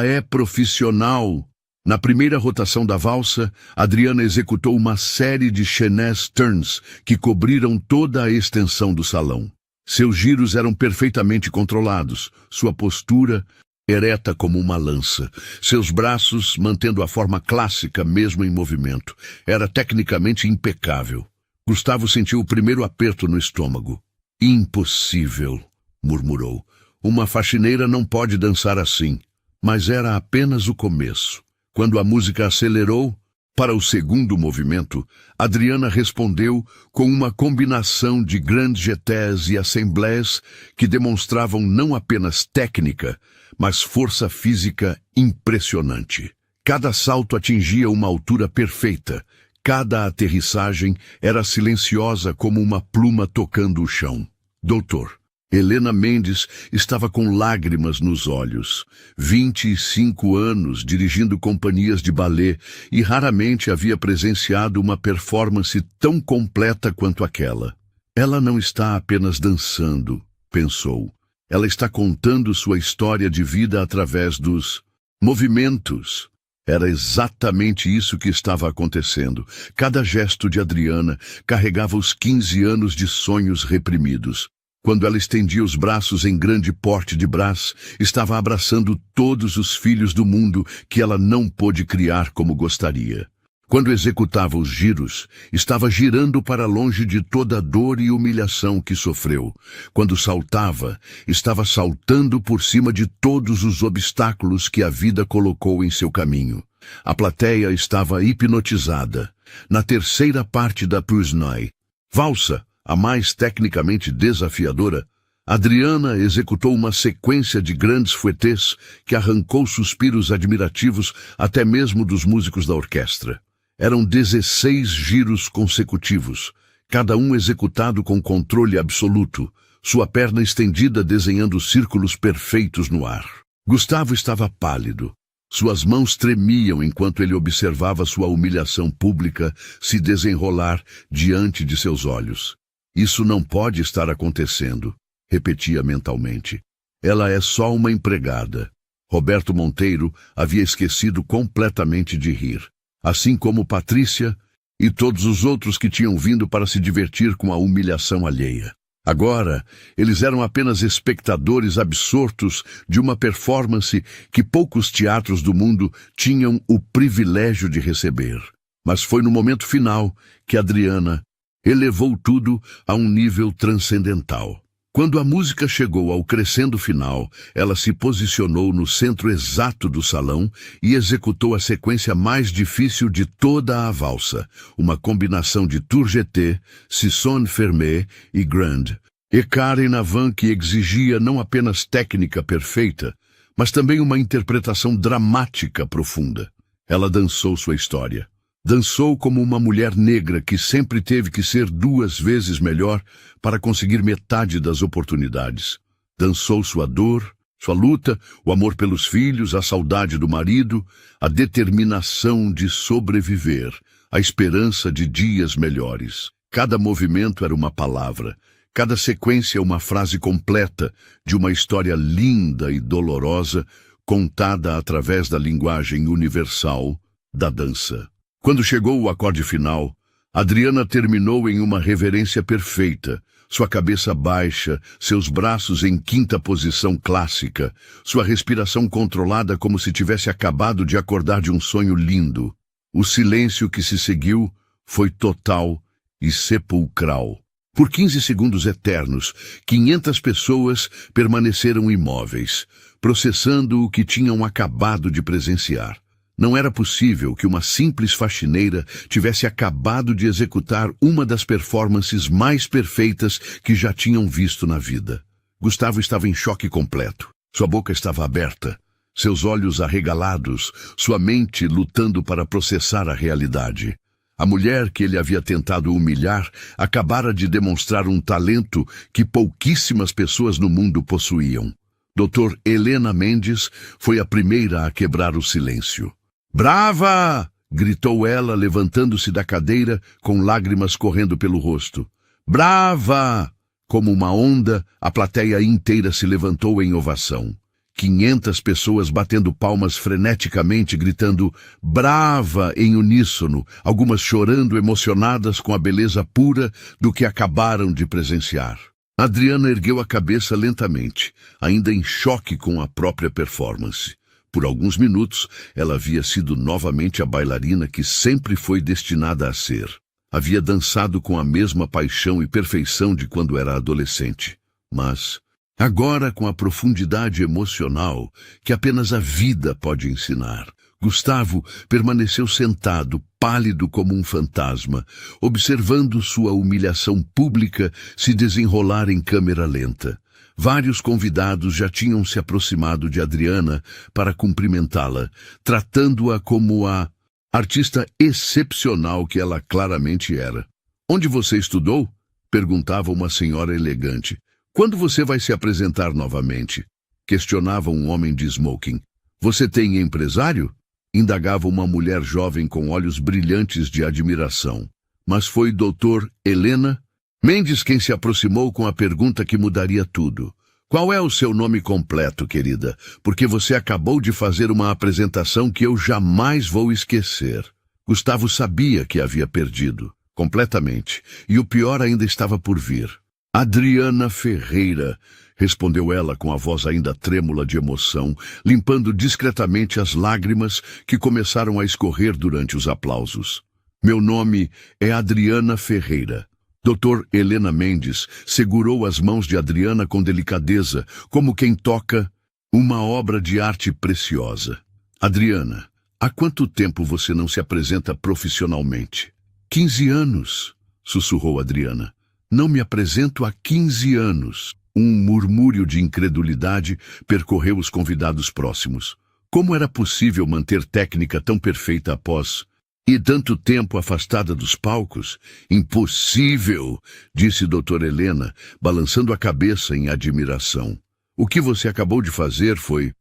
é profissional. Na primeira rotação da valsa, Adriana executou uma série de chaînés turns que cobriram toda a extensão do salão. Seus giros eram perfeitamente controlados, sua postura ereta como uma lança, seus braços mantendo a forma clássica mesmo em movimento. Era tecnicamente impecável. Gustavo sentiu o primeiro aperto no estômago. Impossível, murmurou. Uma faxineira não pode dançar assim. Mas era apenas o começo. Quando a música acelerou, para o segundo movimento, Adriana respondeu com uma combinação de grands jetés e assemblées que demonstravam não apenas técnica, mas força física impressionante. Cada salto atingia uma altura perfeita. Cada aterrissagem era silenciosa como uma pluma tocando o chão. Doutor, Helena Mendes estava com lágrimas nos olhos. 25 anos dirigindo companhias de balé e raramente havia presenciado uma performance tão completa quanto aquela. Ela não está apenas dançando, pensou. Ela está contando sua história de vida através dos movimentos. Era exatamente isso que estava acontecendo. Cada gesto de Adriana carregava os 15 anos de sonhos reprimidos. Quando ela estendia os braços em grande porte de brás, estava abraçando todos os filhos do mundo que ela não pôde criar como gostaria. Quando executava os giros, estava girando para longe de toda a dor e humilhação que sofreu. Quando saltava, estava saltando por cima de todos os obstáculos que a vida colocou em seu caminho. A plateia estava hipnotizada. Na terceira parte da Prusnoy, valsa, a mais tecnicamente desafiadora, Adriana executou uma sequência de grandes fouettes que arrancou suspiros admirativos até mesmo dos músicos da orquestra. Eram 16 giros consecutivos, cada um executado com controle absoluto, sua perna estendida desenhando círculos perfeitos no ar. Gustavo estava pálido. Suas mãos tremiam enquanto ele observava sua humilhação pública se desenrolar diante de seus olhos. Isso não pode estar acontecendo, repetia mentalmente. Ela é só uma empregada. Roberto Monteiro havia esquecido completamente de rir, assim como Patrícia e todos os outros que tinham vindo para se divertir com a humilhação alheia. Agora, eles eram apenas espectadores absortos de uma performance que poucos teatros do mundo tinham o privilégio de receber. Mas foi no momento final que Adriana elevou tudo a um nível transcendental. Quando a música chegou ao crescendo final, ela se posicionou no centro exato do salão e executou a sequência mais difícil de toda a valsa, uma combinação de tour jeté, sisson fermé e grande, écart en avant que exigia não apenas técnica perfeita, mas também uma interpretação dramática profunda. Ela dançou sua história. Dançou como uma mulher negra que sempre teve que ser 2 vezes melhor para conseguir metade das oportunidades. Dançou sua dor, sua luta, o amor pelos filhos, a saudade do marido, a determinação de sobreviver, a esperança de dias melhores. Cada movimento era uma palavra, cada sequência uma frase completa de uma história linda e dolorosa, contada através da linguagem universal da dança. Quando chegou o acorde final, Adriana terminou em uma reverência perfeita, sua cabeça baixa, seus braços em quinta posição clássica, sua respiração controlada como se tivesse acabado de acordar de um sonho lindo. O silêncio que se seguiu foi total e sepulcral. Por 15 segundos eternos, 500 pessoas permaneceram imóveis, processando o que tinham acabado de presenciar. Não era possível que uma simples faxineira tivesse acabado de executar uma das performances mais perfeitas que já tinham visto na vida. Gustavo estava em choque completo. Sua boca estava aberta, seus olhos arregalados, sua mente lutando para processar a realidade. A mulher que ele havia tentado humilhar acabara de demonstrar um talento que pouquíssimas pessoas no mundo possuíam. Dr. Helena Mendes foi a primeira a quebrar o silêncio. "Brava!" gritou ela, levantando-se da cadeira, com lágrimas correndo pelo rosto. "Brava!" Como uma onda, a plateia inteira se levantou em ovação. 500 pessoas batendo palmas freneticamente, gritando "Brava!" em uníssono, algumas chorando emocionadas com a beleza pura do que acabaram de presenciar. Adriana ergueu a cabeça lentamente, ainda em choque com a própria performance. Por alguns minutos, ela havia sido novamente a bailarina que sempre foi destinada a ser. Havia dançado com a mesma paixão e perfeição de quando era adolescente. Mas, agora com a profundidade emocional que apenas a vida pode ensinar, Gustavo permaneceu sentado, pálido como um fantasma, observando sua humilhação pública se desenrolar em câmera lenta. Vários convidados já tinham se aproximado de Adriana para cumprimentá-la, tratando-a como a artista excepcional que ela claramente era. "Onde você estudou?" perguntava uma senhora elegante. Quando você vai se apresentar novamente? Questionava um homem de smoking. Você tem empresário? Indagava uma mulher jovem com olhos brilhantes de admiração. Mas foi Dr. Helena Mendes quem se aproximou com a pergunta que mudaria tudo. Qual é o seu nome completo, querida? Porque você acabou de fazer uma apresentação que eu jamais vou esquecer. Gustavo sabia que havia perdido, completamente, e o pior ainda estava por vir. Adriana Ferreira, respondeu ela com a voz ainda trêmula de emoção, limpando discretamente as lágrimas que começaram a escorrer durante os aplausos. Meu nome é Adriana Ferreira. Dr. Helena Mendes segurou as mãos de Adriana com delicadeza, como quem toca uma obra de arte preciosa. Adriana, há quanto tempo você não se apresenta profissionalmente? 15 anos, sussurrou Adriana. Não me apresento há 15 anos. Um murmúrio de incredulidade percorreu os convidados próximos. Como era possível manter técnica tão perfeita após... E tanto tempo afastada dos palcos? Impossível, disse doutora Helena, balançando a cabeça em admiração. O que você acabou de fazer foi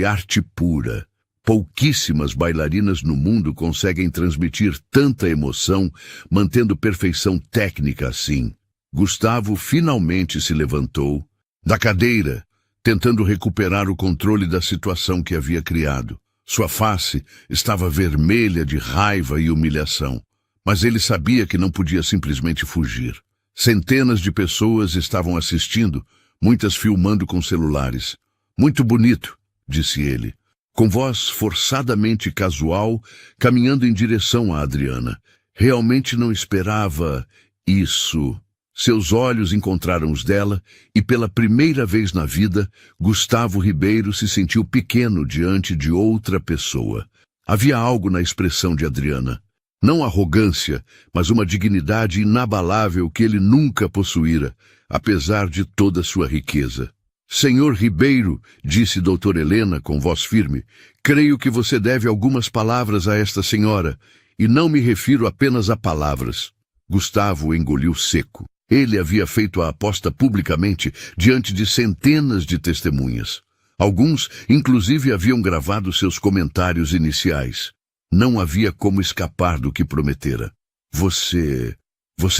arte pura. Pouquíssimas bailarinas no mundo conseguem transmitir tanta emoção, mantendo perfeição técnica assim. Gustavo finalmente se levantou da cadeira, tentando recuperar o controle da situação que havia criado. Sua face estava vermelha de raiva e humilhação, mas ele sabia que não podia simplesmente fugir. Centenas de pessoas estavam assistindo, muitas filmando com celulares. Muito bonito, disse ele, com voz forçadamente casual, caminhando em direção a Adriana. Realmente não esperava isso. Seus olhos encontraram os dela e, pela primeira vez na vida, Gustavo Ribeiro se sentiu pequeno diante de outra pessoa. Havia algo na expressão de Adriana. Não arrogância, mas uma dignidade inabalável que ele nunca possuíra, apesar de toda sua riqueza. Senhor Ribeiro, disse doutora Helena com voz firme, creio que você deve algumas palavras a esta senhora, e não me refiro apenas a palavras. Gustavo engoliu seco. Ele havia feito a aposta publicamente diante de centenas de testemunhas. Alguns, inclusive, haviam gravado seus comentários iniciais. Não havia como escapar do que prometera. Você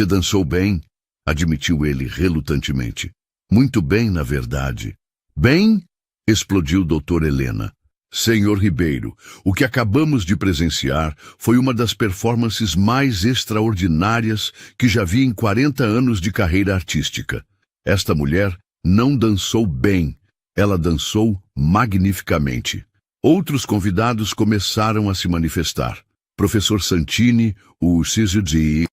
dançou bem, admitiu ele relutantemente. Muito bem, na verdade. Bem? Explodiu doutora Helena. Senhor Ribeiro, o que acabamos de presenciar foi uma das performances mais extraordinárias que já vi em 40 anos de carreira artística. Esta mulher não dançou bem, ela dançou magnificamente. Outros convidados começaram a se manifestar. Professor Santini, o CZD,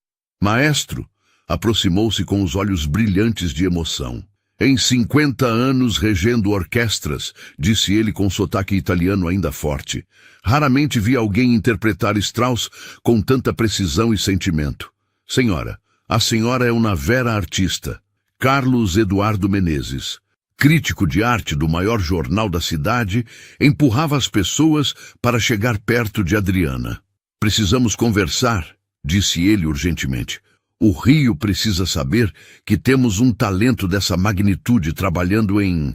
maestro, aproximou-se com os olhos brilhantes de emoção. Em 50 anos regendo orquestras, disse ele com sotaque italiano ainda forte. Raramente vi alguém interpretar Strauss com tanta precisão e sentimento. Senhora, a senhora é uma vera artista. Carlos Eduardo Menezes, crítico de arte do maior jornal da cidade, empurrava as pessoas para chegar perto de Adriana. Precisamos conversar, disse ele urgentemente. O Rio precisa saber que temos um talento dessa magnitude trabalhando em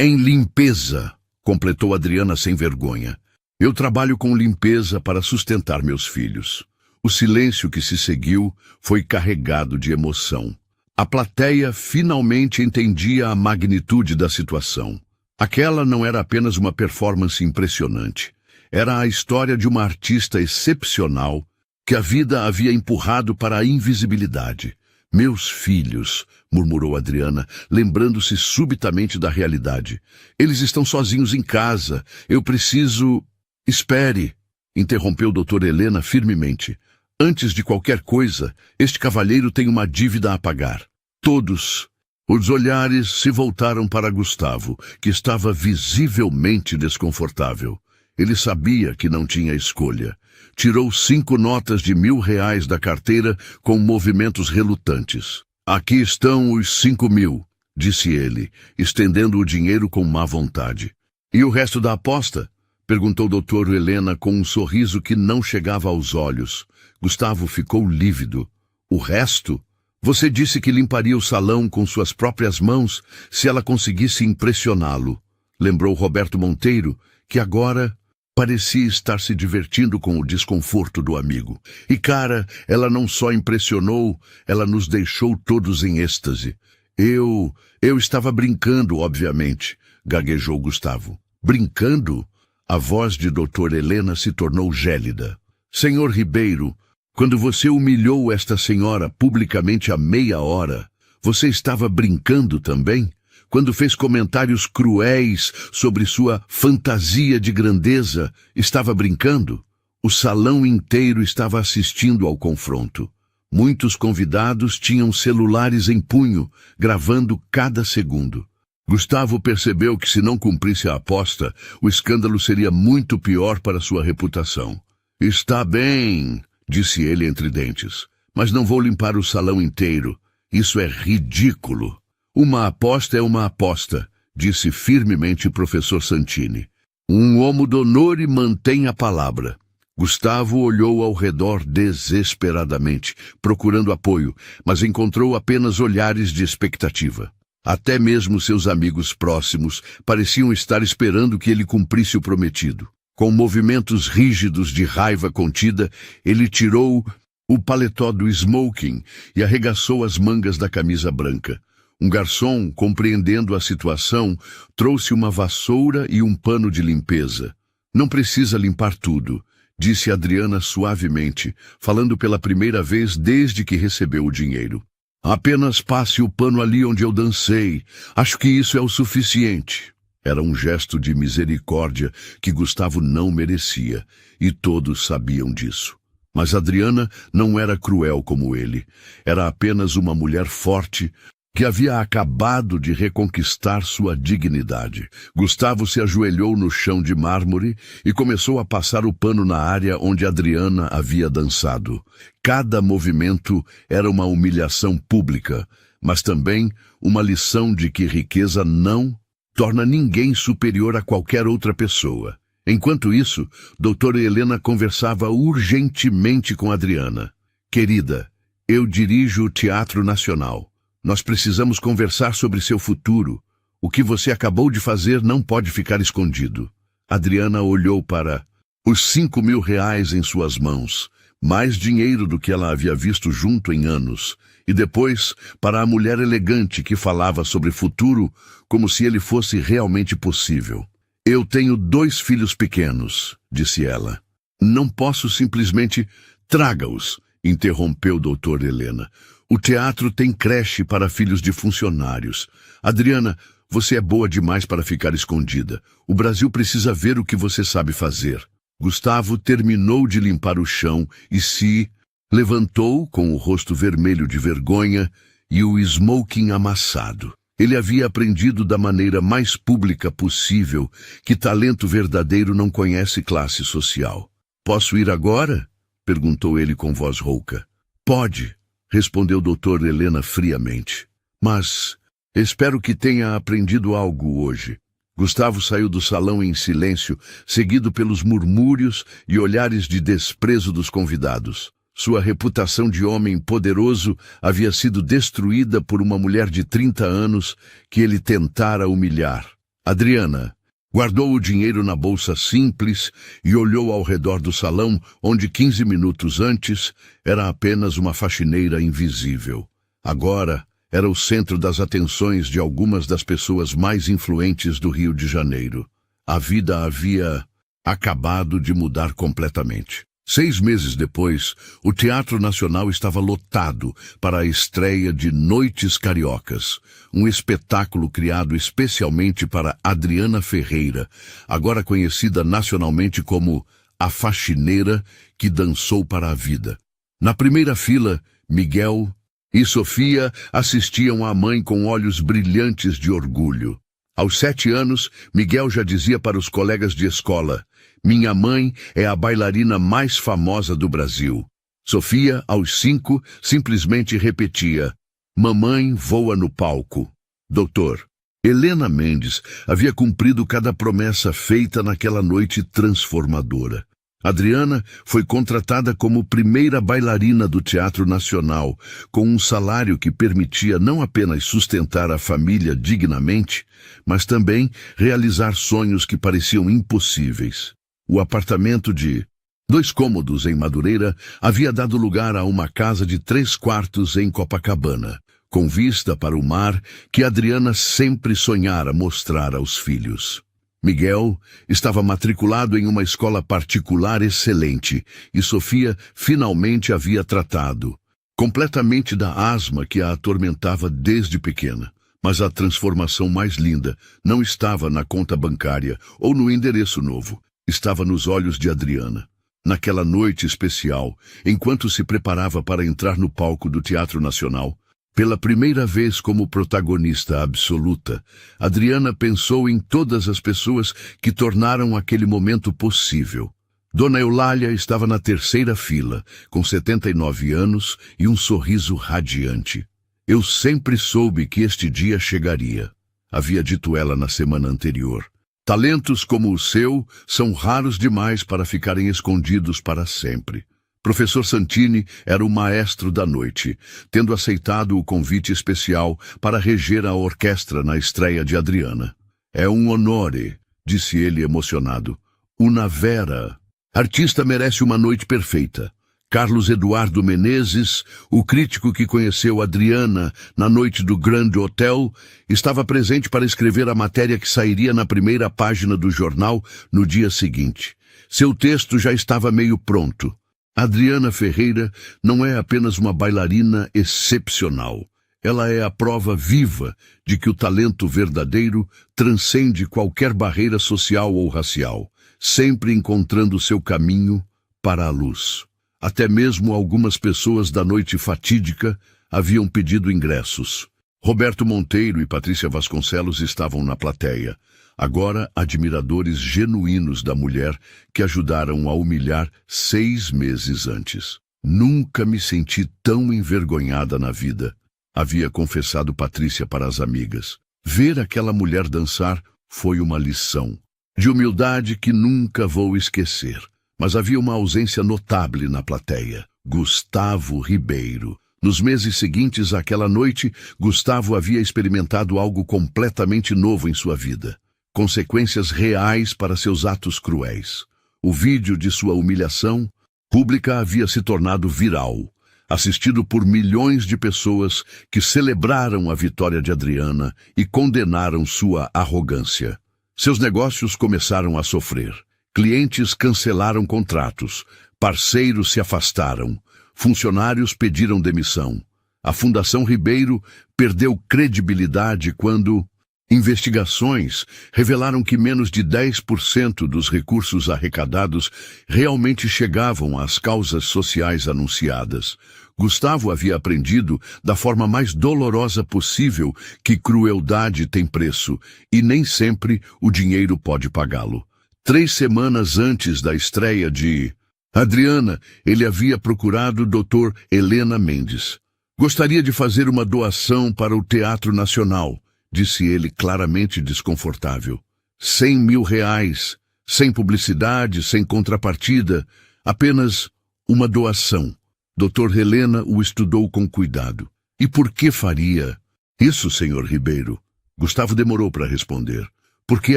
limpeza, completou Adriana sem vergonha. Eu trabalho com limpeza para sustentar meus filhos. O silêncio que se seguiu foi carregado de emoção. A plateia finalmente entendia a magnitude da situação. Aquela não era apenas uma performance impressionante. Era a história de uma artista excepcional que a vida havia empurrado para a invisibilidade. Meus filhos, murmurou Adriana, lembrando-se subitamente da realidade. Eles estão sozinhos em casa. Eu preciso... Espere, interrompeu doutora Helena firmemente. Antes de qualquer coisa, este cavalheiro tem uma dívida a pagar. Todos. Os olhares se voltaram para Gustavo, que estava visivelmente desconfortável. Ele sabia que não tinha escolha. Tirou 5 notas de R$1.000 da carteira com movimentos relutantes. Aqui estão os 5.000, disse ele, estendendo o dinheiro com má vontade. E o resto da aposta? Perguntou doutora Helena com um sorriso que não chegava aos olhos. Gustavo ficou lívido. O resto? Você disse que limparia o salão com suas próprias mãos se ela conseguisse impressioná-lo. Lembrou Roberto Monteiro, que agora parecia estar se divertindo com o desconforto do amigo. E, cara, ela não só impressionou, ela nos deixou todos em êxtase. Eu estava brincando, obviamente, gaguejou Gustavo. Brincando? A voz de doutora Helena se tornou gélida. Senhor Ribeiro, quando você humilhou esta senhora publicamente há meia hora, você estava brincando também? Quando fez comentários cruéis sobre sua fantasia de grandeza, estava brincando? O salão inteiro estava assistindo ao confronto. Muitos convidados tinham celulares em punho, gravando cada segundo. Gustavo percebeu que se não cumprisse a aposta, o escândalo seria muito pior para sua reputação. Está bem, disse ele entre dentes, mas não vou limpar o salão inteiro. Isso é ridículo. Uma aposta é uma aposta, disse firmemente o professor Santini. Um homo d'onore mantém a palavra. Gustavo olhou ao redor desesperadamente, procurando apoio, mas encontrou apenas olhares de expectativa. Até mesmo seus amigos próximos pareciam estar esperando que ele cumprisse o prometido. Com movimentos rígidos de raiva contida, ele tirou o paletó do smoking e arregaçou as mangas da camisa branca. Um garçom, compreendendo a situação, trouxe uma vassoura e um pano de limpeza. Não precisa limpar tudo, disse Adriana suavemente, falando pela primeira vez desde que recebeu o dinheiro. Apenas passe o pano ali onde eu dancei. Acho que isso é o suficiente. Era um gesto de misericórdia que Gustavo não merecia, e todos sabiam disso. Mas Adriana não era cruel como ele. Era apenas uma mulher forte que havia acabado de reconquistar sua dignidade. Gustavo se ajoelhou no chão de mármore e começou a passar o pano na área onde Adriana havia dançado. Cada movimento era uma humilhação pública, mas também uma lição de que riqueza não torna ninguém superior a qualquer outra pessoa. Enquanto isso, doutora Helena conversava urgentemente com Adriana. Querida, eu dirijo o Teatro Nacional. Nós precisamos conversar sobre seu futuro. O que você acabou de fazer não pode ficar escondido. Adriana olhou para os 5.000 reais em suas mãos, mais dinheiro do que ela havia visto junto em anos, e depois para a mulher elegante que falava sobre futuro como se ele fosse realmente possível. Eu tenho 2 filhos pequenos, disse ela. Não posso simplesmente... Traga-os, interrompeu doutora Helena. O teatro tem creche para filhos de funcionários. Adriana, você é boa demais para ficar escondida. O Brasil precisa ver o que você sabe fazer. Gustavo terminou de limpar o chão e se levantou com o rosto vermelho de vergonha e o smoking amassado. Ele havia aprendido da maneira mais pública possível que talento verdadeiro não conhece classe social. Posso ir agora? Perguntou ele com voz rouca. Pode, respondeu doutora Helena friamente. Mas espero que tenha aprendido algo hoje. Gustavo saiu do salão em silêncio, seguido pelos murmúrios e olhares de desprezo dos convidados. Sua reputação de homem poderoso havia sido destruída por uma mulher de 30 anos que ele tentara humilhar. Adriana guardou o dinheiro na bolsa simples e olhou ao redor do salão, onde 15 minutos antes era apenas uma faxineira invisível. Agora era o centro das atenções de algumas das pessoas mais influentes do Rio de Janeiro. A vida havia acabado de mudar completamente. 6 meses depois, o Teatro Nacional estava lotado para a estreia de Noites Cariocas, um espetáculo criado especialmente para Adriana Ferreira, agora conhecida nacionalmente como a faxineira que dançou para a vida. Na primeira fila, Miguel e Sofia assistiam à mãe com olhos brilhantes de orgulho. Aos 7 anos, Miguel já dizia para os colegas de escola: "Minha mãe é a bailarina mais famosa do Brasil." Sofia, aos 5, simplesmente repetia: "Mamãe voa no palco." Doutor Helena Mendes havia cumprido cada promessa feita naquela noite transformadora. Adriana foi contratada como primeira bailarina do Teatro Nacional, com um salário que permitia não apenas sustentar a família dignamente, mas também realizar sonhos que pareciam impossíveis. O apartamento de 2 cômodos em Madureira havia dado lugar a uma casa de 3 quartos em Copacabana, com vista para o mar que Adriana sempre sonhara mostrar aos filhos. Miguel estava matriculado em uma escola particular excelente e Sofia finalmente havia tratado completamente da asma que a atormentava desde pequena. Mas a transformação mais linda não estava na conta bancária ou no endereço novo, estava nos olhos de Adriana. Naquela noite especial, enquanto se preparava para entrar no palco do Teatro Nacional, pela primeira vez como protagonista absoluta, Adriana pensou em todas as pessoas que tornaram aquele momento possível. Dona Eulália estava na 3ª fila, com 79 anos e um sorriso radiante. Eu sempre soube que este dia chegaria, havia dito ela na semana anterior. Talentos como o seu são raros demais para ficarem escondidos para sempre. Professor Santini era o maestro da noite, tendo aceitado o convite especial para reger a orquestra na estreia de Adriana. É um onore, disse ele emocionado. Una vera. Artista merece uma noite perfeita. Carlos Eduardo Menezes, o crítico que conheceu Adriana na noite do Grand Hotel, estava presente para escrever a matéria que sairia na primeira página do jornal no dia seguinte. Seu texto já estava meio pronto. Adriana Ferreira não é apenas uma bailarina excepcional. Ela é a prova viva de que o talento verdadeiro transcende qualquer barreira social ou racial, sempre encontrando seu caminho para a luz. Até mesmo algumas pessoas da noite fatídica haviam pedido ingressos. Roberto Monteiro e Patrícia Vasconcelos estavam na plateia, agora admiradores genuínos da mulher que ajudaram a humilhar 6 meses antes. Nunca me senti tão envergonhada na vida, havia confessado Patrícia para as amigas. Ver aquela mulher dançar foi uma lição de humildade que nunca vou esquecer. Mas havia uma ausência notável na plateia. Gustavo Ribeiro. Nos meses seguintes àquela noite, Gustavo havia experimentado algo completamente novo em sua vida. Consequências reais para seus atos cruéis. O vídeo de sua humilhação pública havia se tornado viral, assistido por milhões de pessoas que celebraram a vitória de Adriana e condenaram sua arrogância. Seus negócios começaram a sofrer. Clientes cancelaram contratos, parceiros se afastaram, funcionários pediram demissão. A Fundação Ribeiro perdeu credibilidade quando investigações revelaram que menos de 10% dos recursos arrecadados realmente chegavam às causas sociais anunciadas. Gustavo havia aprendido da forma mais dolorosa possível que crueldade tem preço e nem sempre o dinheiro pode pagá-lo. 3 semanas antes da estreia de Adriana, ele havia procurado o Dr. Helena Mendes. Gostaria de fazer uma doação para o Teatro Nacional, disse ele claramente desconfortável. 100 mil reais, sem publicidade, sem contrapartida, apenas uma doação. Dr. Helena o estudou com cuidado. E por que faria isso, Sr. Ribeiro? Gustavo demorou para responder. Porque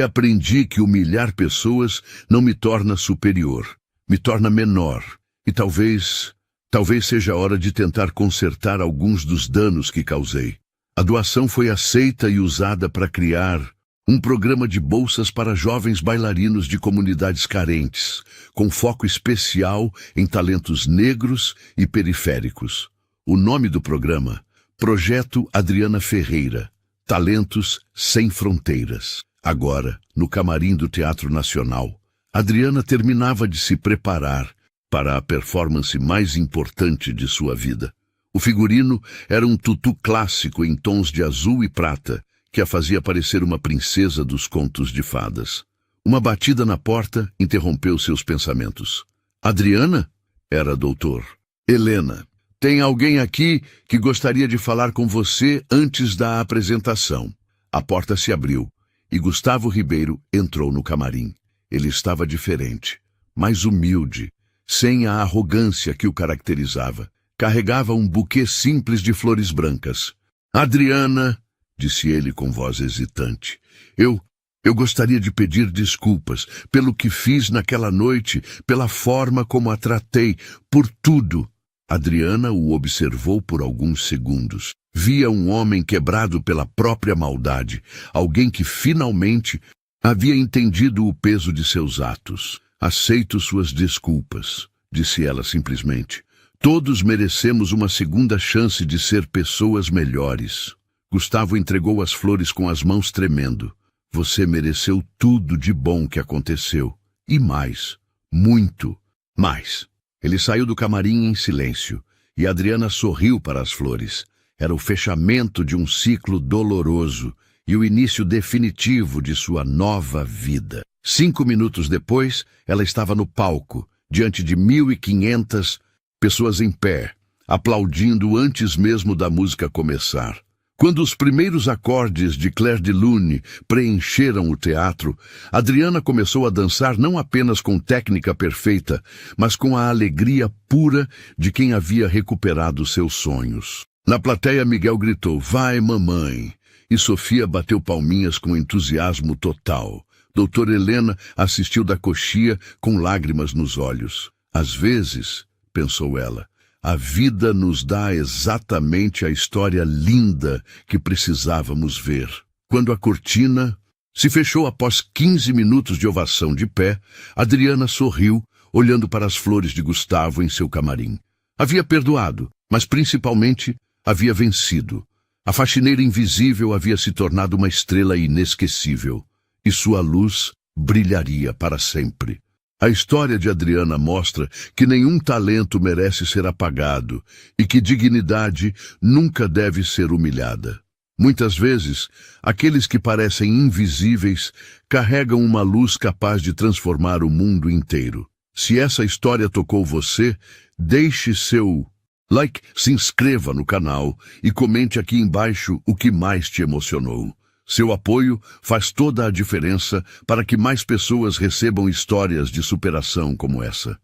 aprendi que humilhar pessoas não me torna superior, me torna menor. E talvez seja a hora de tentar consertar alguns dos danos que causei. A doação foi aceita e usada para criar um programa de bolsas para jovens bailarinos de comunidades carentes, com foco especial em talentos negros e periféricos. O nome do programa, Projeto Adriana Ferreira, Talentos Sem Fronteiras. Agora, no camarim do Teatro Nacional, Adriana terminava de se preparar para a performance mais importante de sua vida. O figurino era um tutu clássico em tons de azul e prata, que a fazia parecer uma princesa dos contos de fadas. Uma batida na porta interrompeu seus pensamentos. Adriana? Era doutor. Helena, tem alguém aqui que gostaria de falar com você antes da apresentação. A porta se abriu e Gustavo Ribeiro entrou no camarim. Ele estava diferente. mais humilde, sem a arrogância que o caracterizava. Carregava um buquê simples de flores brancas. Adriana, disse ele com voz hesitante, eu gostaria de pedir desculpas pelo que fiz naquela noite, pela forma como a tratei, por tudo. Adriana o observou por alguns segundos. Via um homem quebrado pela própria maldade, alguém que finalmente havia entendido o peso de seus atos. Aceito suas desculpas, disse ela simplesmente. Todos merecemos uma segunda chance de ser pessoas melhores. Gustavo entregou as flores com as mãos tremendo. Você mereceu tudo de bom que aconteceu. E mais. Muito mais. Ele saiu do camarim em silêncio, e Adriana sorriu para as flores. Era o fechamento de um ciclo doloroso e o início definitivo de sua nova vida. 5 minutos depois, ela estava no palco, diante de 1.500 pessoas em pé, aplaudindo antes mesmo da música começar. Quando os primeiros acordes de Clair de Lune preencheram o teatro, Adriana começou a dançar não apenas com técnica perfeita, mas com a alegria pura de quem havia recuperado seus sonhos. Na plateia, Miguel gritou, "Vai, mamãe!" E Sofia bateu palminhas com entusiasmo total. Doutora Helena assistiu da coxia com lágrimas nos olhos. Às vezes, pensou ela, a vida nos dá exatamente a história linda que precisávamos ver. Quando a cortina se fechou após 15 minutos de ovação de pé, Adriana sorriu, olhando para as flores de Gustavo em seu camarim. Havia perdoado, mas principalmente havia vencido. A faxineira invisível havia se tornado uma estrela inesquecível, e sua luz brilharia para sempre. A história de Adriana mostra que nenhum talento merece ser apagado e que dignidade nunca deve ser humilhada. Muitas vezes, aqueles que parecem invisíveis carregam uma luz capaz de transformar o mundo inteiro. Se essa história tocou você, deixe seu like, se inscreva no canal e comente aqui embaixo o que mais te emocionou. Seu apoio faz toda a diferença para que mais pessoas recebam histórias de superação como essa.